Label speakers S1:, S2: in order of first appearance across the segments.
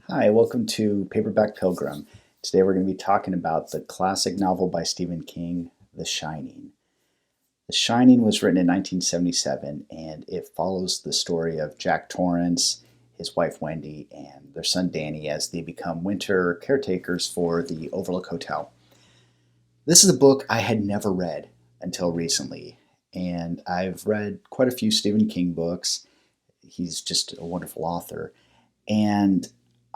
S1: Hi, welcome to Paperback Pilgrim. Today we're going to be talking about the classic novel by Stephen King, The Shining. The Shining was written in 1977 and it follows the story of Jack Torrance, his wife Wendy, and their son Danny as they become winter caretakers for the Overlook Hotel. This is a book I had never read until recently, and I've read quite a few Stephen King books. He's just a wonderful author. And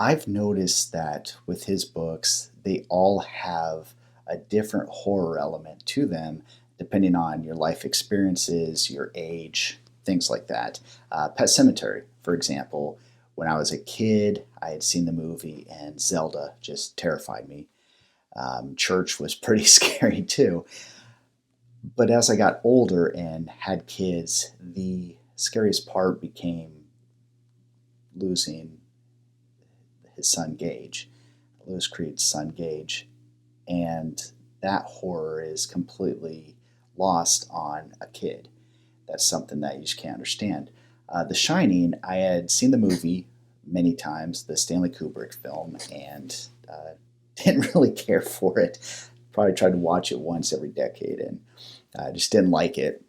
S1: I've noticed that with his books, they all have a different horror element to them depending on your life experiences, your age, things like that. Pet Cemetery, for example, when I was a kid, I had seen the movie and Zelda just terrified me. Church was pretty scary too. But as I got older and had kids, the scariest part became losing his son Gage, Lewis Creed's son Gage, and that horror is completely lost on a kid. That's something that you just can't understand. The Shining, I had seen the movie many times, the Stanley Kubrick film, and didn't really care for it. Probably tried to watch it once every decade, and I just didn't like it.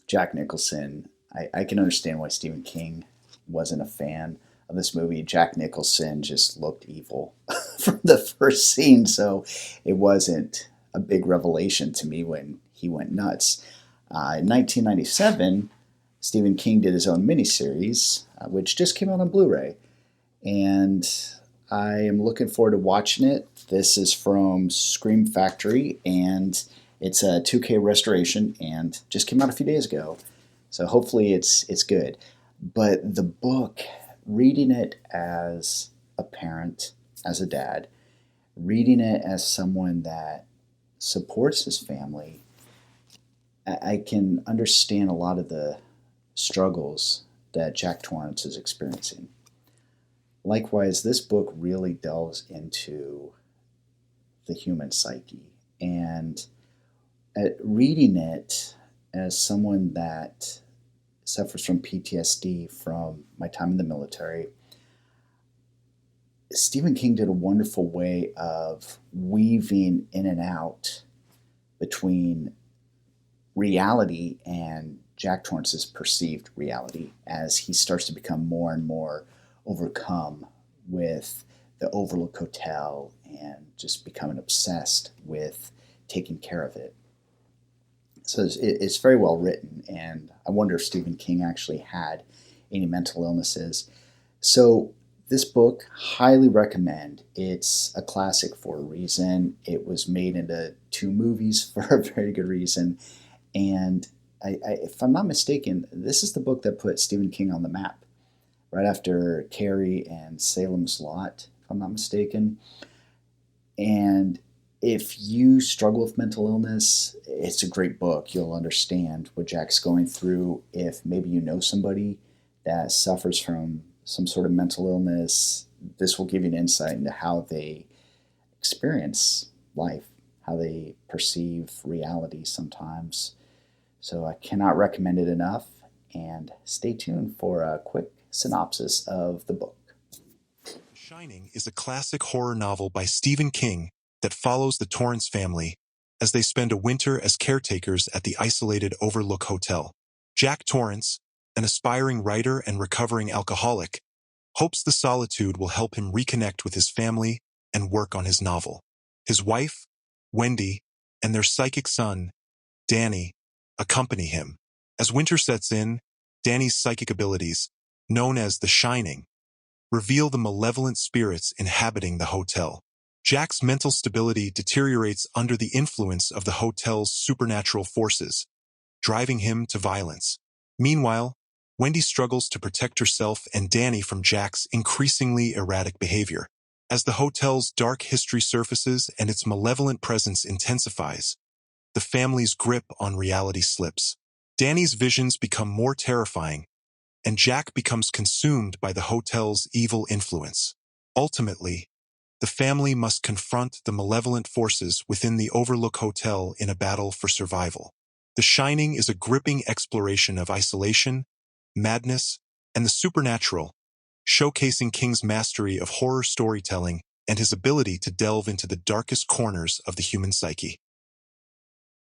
S1: Jack Nicholson, I can understand why Stephen King wasn't a fan of this movie. Jack Nicholson just looked evil from the first scene, so it wasn't a big revelation to me when he went nuts. In 1997, Stephen King did his own miniseries, which just came out on Blu ray, and I am looking forward to watching it. This is from Scream Factory, and it's a 2K restoration and just came out a few days ago. So hopefully it's good. But the book, reading it as a parent, as a dad, reading it as someone that supports his family, I can understand a lot of the struggles that Jack Torrance is experiencing. Likewise, this book really delves into the human psyche. And at reading it as someone that suffers from PTSD from my time in the military, Stephen King did a wonderful way of weaving in and out between reality and Jack Torrance's perceived reality as he starts to become more and more overcome with the Overlook Hotel and just becoming obsessed with taking care of it. So it's very well written, and I wonder if Stephen King actually had any mental illnesses. So this book, highly recommend. It's a classic for a reason. It was made into two movies for a very good reason, and if I'm not mistaken, this is the book that put Stephen King on the map, right after Carrie and Salem's Lot, if I'm not mistaken. And if you struggle with mental illness, it's a great book. You'll understand what Jack's going through. If maybe you know somebody that suffers from some sort of mental illness, this will give you an insight into how they experience life, how they perceive reality sometimes. So I cannot recommend it enough. And stay tuned for a quick synopsis of the book.
S2: Shining is a classic horror novel by Stephen King that follows the Torrance family as they spend a winter as caretakers at the isolated Overlook Hotel. Jack Torrance, an aspiring writer and recovering alcoholic, hopes the solitude will help him reconnect with his family and work on his novel. His wife, Wendy, and their psychic son, Danny, accompany him. As winter sets in, Danny's psychic abilities, known as the Shining, reveal the malevolent spirits inhabiting the hotel. Jack's mental stability deteriorates under the influence of the hotel's supernatural forces, driving him to violence. Meanwhile, Wendy struggles to protect herself and Danny from Jack's increasingly erratic behavior. As the hotel's dark history surfaces and its malevolent presence intensifies, the family's grip on reality slips. Danny's visions become more terrifying, and Jack becomes consumed by the hotel's evil influence. Ultimately, the family must confront the malevolent forces within the Overlook Hotel in a battle for survival. The Shining is a gripping exploration of isolation, madness, and the supernatural, showcasing King's mastery of horror storytelling and his ability to delve into the darkest corners of the human psyche.